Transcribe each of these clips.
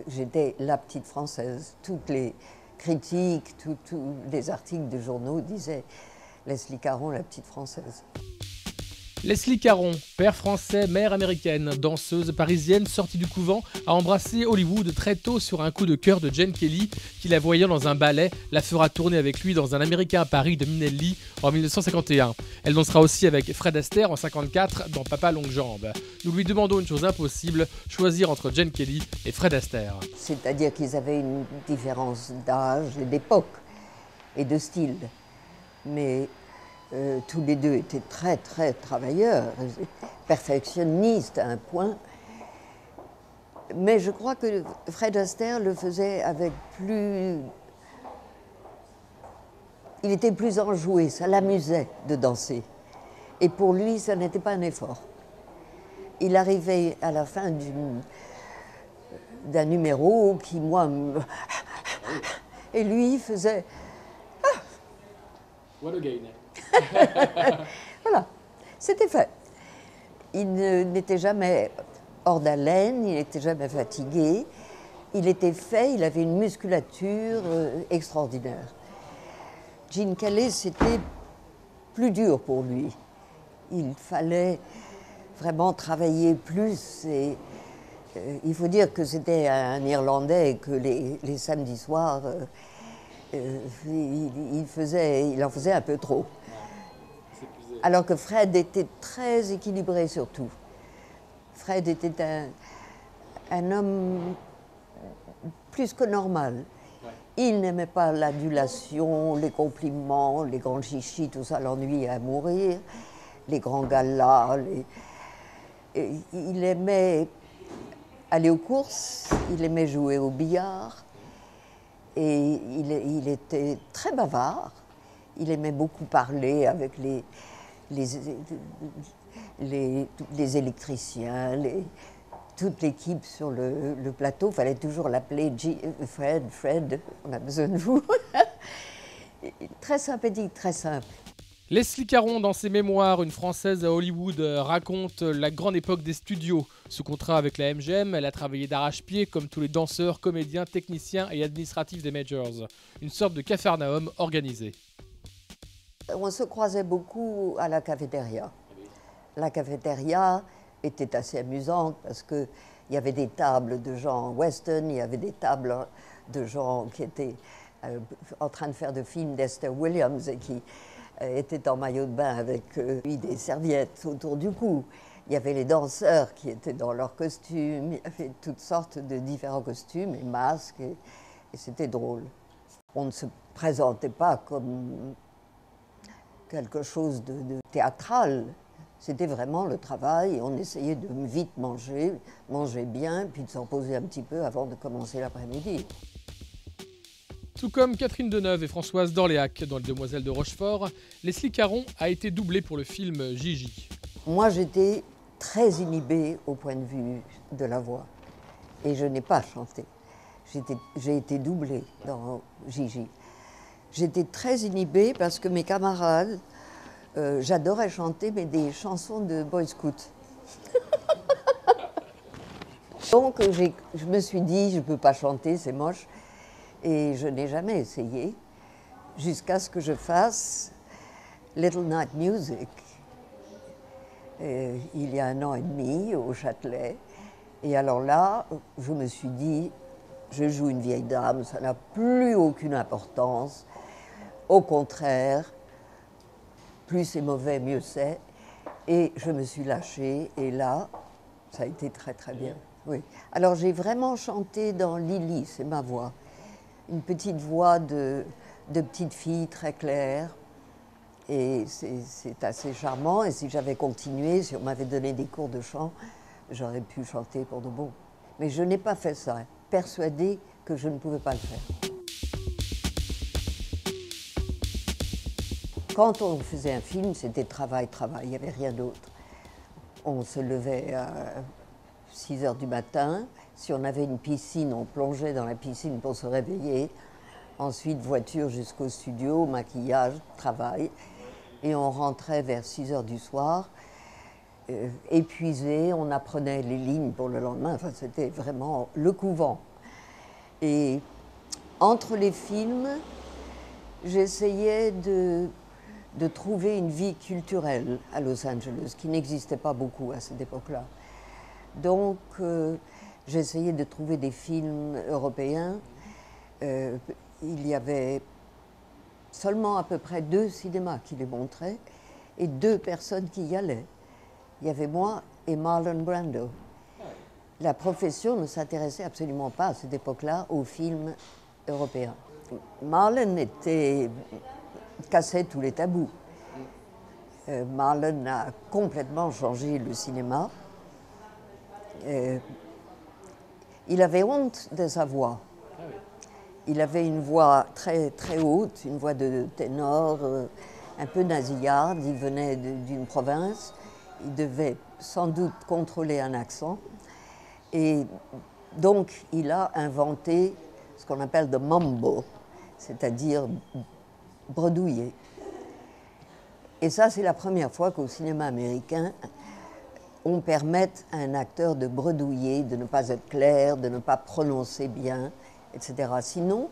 J'étais la petite Française. Toutes les critiques, tous les articles de journaux disaient Leslie Caron, la petite Française. Leslie Caron, père français, mère américaine, danseuse parisienne sortie du couvent, a embrassé Hollywood très tôt sur un coup de cœur de Gene Kelly qui, la voyant dans un ballet, la fera tourner avec lui dans Un Américain à Paris de Minelli en 1951. Elle dansera aussi avec Fred Astaire en 1954 dans Papa Longue Jambe. Nous lui demandons une chose impossible, choisir entre Gene Kelly et Fred Astaire. C'est-à-dire qu'ils avaient une différence d'âge et d'époque et de style. Mais tous les deux étaient très, très travailleurs, perfectionnistes à un point. Mais je crois que Fred Astaire le faisait avec plus... Il était plus enjoué, ça l'amusait de danser. Et pour lui, ça n'était pas un effort. Il arrivait à la fin d'un numéro qui, moi... Et lui, faisait... What a gain. Voilà, c'était fait. Il n'était jamais hors d'haleine, il n'était jamais fatigué. Il était fait, il avait une musculature extraordinaire. Gene Kelly, c'était plus dur pour lui. Il fallait vraiment travailler plus. Et, il faut dire que c'était un Irlandais et que les samedis soirs, il en faisait un peu trop. Alors que Fred était très équilibré surtout. Fred était un homme plus que normal. Il n'aimait pas l'adulation, les compliments, les grands chichis, tout ça l'ennuyait à mourir, les grands galas. Il aimait aller aux courses, il aimait jouer au billard, et il était très bavard. Il aimait beaucoup parler avec les électriciens, toute l'équipe sur le plateau. Il fallait toujours l'appeler Fred, on a besoin de vous. Très sympathique, très simple. Leslie Caron, dans ses mémoires, Une Française à Hollywood, raconte la grande époque des studios. Sous contrat avec la MGM, elle a travaillé d'arrache-pied comme tous les danseurs, comédiens, techniciens et administratifs des majors. Une sorte de capharnaüm organisé. On se croisait beaucoup à la cafétéria. La cafétéria était assez amusante parce qu'il y avait des tables de gens western, il y avait des tables de gens qui étaient en train de faire de films d'Esther Williams et qui étaient en maillot de bain avec des serviettes autour du cou. Il y avait les danseurs qui étaient dans leurs costumes, il y avait toutes sortes de différents costumes et masques et c'était drôle. On ne se présentait pas comme quelque chose de théâtral. C'était vraiment le travail et on essayait de vite manger bien, puis de s'en poser un petit peu avant de commencer l'après-midi. Tout comme Catherine Deneuve et Françoise d'Orléac dans Les Demoiselles de Rochefort, Leslie Caron a été doublée pour le film Gigi. Moi, j'étais très inhibée au point de vue de la voix et je n'ai pas chanté. J'ai été doublée dans Gigi. J'étais très inhibée parce que mes camarades, j'adorais chanter, mais des chansons de boy scout. Donc je me suis dit, je ne peux pas chanter, c'est moche. Et je n'ai jamais essayé, jusqu'à ce que je fasse Little Night Music, il y a 1 an et demi, au Châtelet. Et alors là, je me suis dit, je joue une vieille dame, ça n'a plus aucune importance. Au contraire, plus c'est mauvais, mieux c'est. Et je me suis lâchée, et là, ça a été très très bien. Oui. Alors j'ai vraiment chanté dans Lily, c'est ma voix. Une petite voix de petite fille très claire. Et c'est assez charmant. Et si j'avais continué, si on m'avait donné des cours de chant, j'aurais pu chanter pour de bon. Mais je n'ai pas fait ça, persuadée que je ne pouvais pas le faire. Quand on faisait un film, c'était travail, il n'y avait rien d'autre. On se levait à 6 heures du matin. Si on avait une piscine, on plongeait dans la piscine pour se réveiller. Ensuite, voiture jusqu'au studio, maquillage, travail. Et on rentrait vers 6 heures du soir. épuisé, on apprenait les lignes pour le lendemain, enfin, c'était vraiment le couvent. Et entre les films, j'essayais de trouver une vie culturelle à Los Angeles, qui n'existait pas beaucoup à cette époque-là. Donc, j'essayais de trouver des films européens. Il y avait seulement à peu près 2 cinémas qui les montraient et 2 personnes qui y allaient. Il y avait moi et Marlon Brando. La profession ne s'intéressait absolument pas à cette époque-là aux films européens. Marlon cassait tous les tabous. Marlon a complètement changé le cinéma. Il avait honte de sa voix. Il avait une voix très, très haute, une voix de ténor, un peu nasillarde. Il venait d'une province. Il devait sans doute contrôler un accent. Et donc, il a inventé ce qu'on appelle the mumble, c'est-à-dire bredouiller. Et ça, c'est la première fois qu'au cinéma américain, on permette à un acteur de bredouiller, de ne pas être clair, de ne pas prononcer bien, etc. Sinon,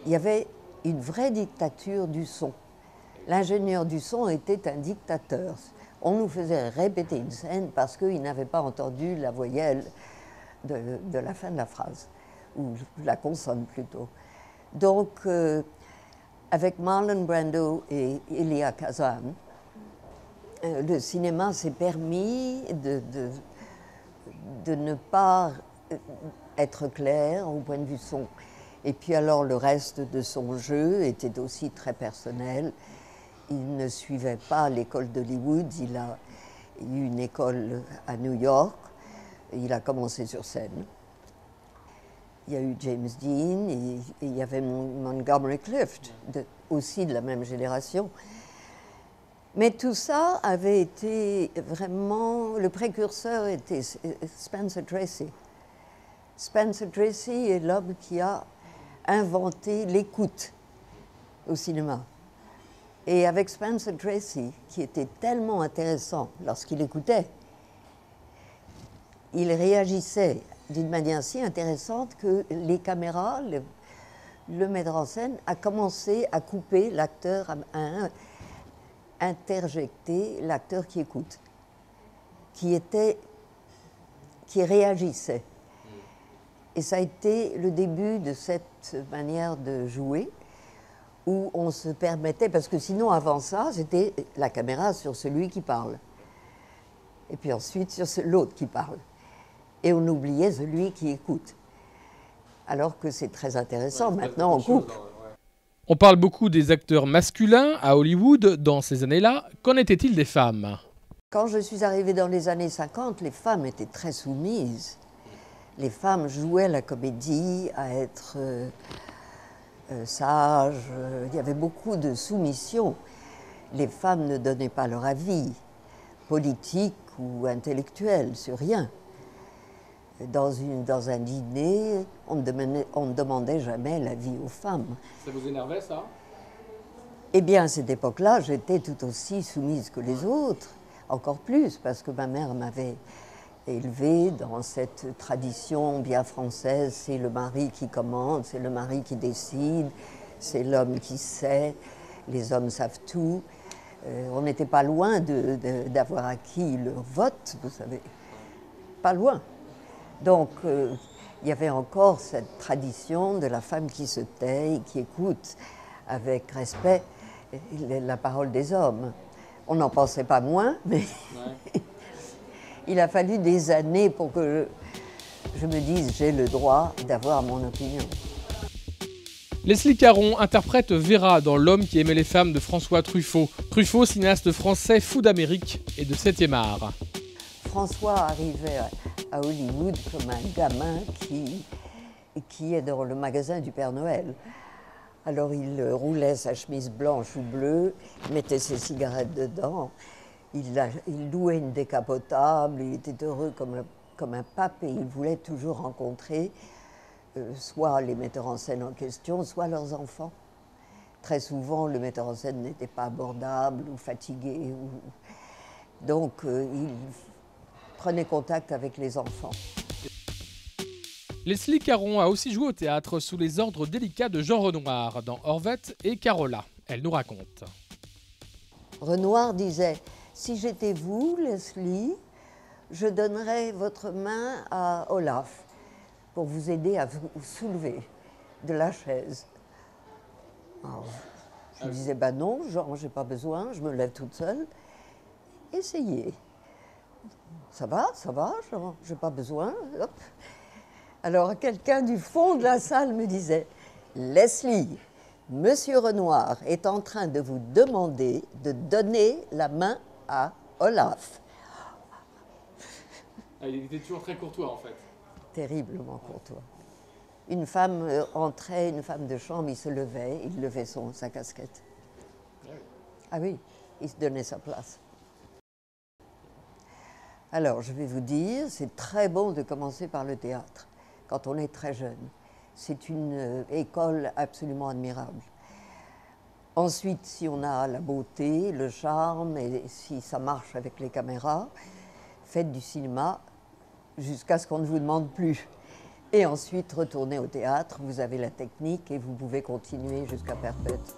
il y avait une vraie dictature du son. L'ingénieur du son était un dictateur. On nous faisait répéter une scène parce qu'il n'avait pas entendu la voyelle de la fin de la phrase, ou la consonne plutôt. Donc, avec Marlon Brando et Elia Kazan, le cinéma s'est permis de ne pas être clair au point de vue son. Et puis alors le reste de son jeu était aussi très personnel. Il ne suivait pas l'école d'Hollywood, il a eu une école à New York, il a commencé sur scène. Il y a eu James Dean et il y avait Montgomery Clift, aussi de la même génération. Mais tout ça avait été vraiment... Le précurseur était Spencer Tracy. Spencer Tracy est l'homme qui a inventé l'écoute au cinéma. Et avec Spencer Tracy, qui était tellement intéressant lorsqu'il écoutait, il réagissait d'une manière si intéressante que les caméras, le metteur en scène a commencé à couper l'acteur, à interjecter l'acteur qui écoute, qui réagissait. Et ça a été le début de cette manière de jouer où on se permettait, parce que sinon avant ça, c'était la caméra sur celui qui parle. Et puis ensuite sur l'autre qui parle. Et on oubliait celui qui écoute. Alors que c'est très intéressant, maintenant on coupe. On parle beaucoup des acteurs masculins à Hollywood dans ces années-là. Qu'en était-il des femmes? Quand je suis arrivée dans les années 50, les femmes étaient très soumises. Les femmes jouaient la comédie à être sages. Il y avait beaucoup de soumission. Les femmes ne donnaient pas leur avis politique ou intellectuel sur rien. Dans un dîner, on ne demandait jamais l'avis aux femmes. Ça vous énervait, ça? Eh bien, à cette époque-là, j'étais tout aussi soumise que les autres, encore plus, parce que ma mère m'avait élevée dans cette tradition bien française. C'est le mari qui commande, c'est le mari qui décide, c'est l'homme qui sait, les hommes savent tout. On n'était pas loin d'avoir acquis le vote, vous savez, pas loin. Donc, il y avait encore cette tradition de la femme qui se tait et qui écoute avec respect la parole des hommes. On n'en pensait pas moins, mais il a fallu des années pour que je me dise j'ai le droit d'avoir mon opinion. Leslie Caron interprète Vera dans L'homme qui aimait les femmes de François Truffaut. Truffaut, cinéaste français fou d'Amérique et de 7e art. François arrivait à Hollywood comme un gamin qui est dans le magasin du Père Noël. Alors il roulait sa chemise blanche ou bleue, mettait ses cigarettes dedans, il louait une décapotable, il était heureux comme un pape et il voulait toujours rencontrer soit les metteurs en scène en question, soit leurs enfants. Très souvent, le metteur en scène n'était pas abordable ou fatigué. Donc, il prenait contact avec les enfants. Leslie Caron a aussi joué au théâtre sous les ordres délicats de Jean Renoir dans Orvette et Carola. Elle nous raconte. Renoir disait « Si j'étais vous, Leslie, je donnerais votre main à Olaf pour vous aider à vous soulever de la chaise. » Alors, je disais « Ben non, genre, j'ai pas besoin, je me lève toute seule. Essayez. » Ça va, genre, j'ai pas besoin. Hop. Alors, quelqu'un du fond de la salle me disait « Leslie, Monsieur Renoir est en train de vous demander de donner la main à Olaf. » Il était toujours très courtois en fait. Terriblement courtois. Une femme entrait, une femme de chambre, il se levait, il levait sa casquette. Ah oui, il se donnait sa place. Alors, je vais vous dire, c'est très bon de commencer par le théâtre quand on est très jeune. C'est une école absolument admirable. Ensuite, si on a la beauté, le charme, et si ça marche avec les caméras, faites du cinéma jusqu'à ce qu'on ne vous demande plus. Et ensuite, retournez au théâtre, vous avez la technique et vous pouvez continuer jusqu'à perpète.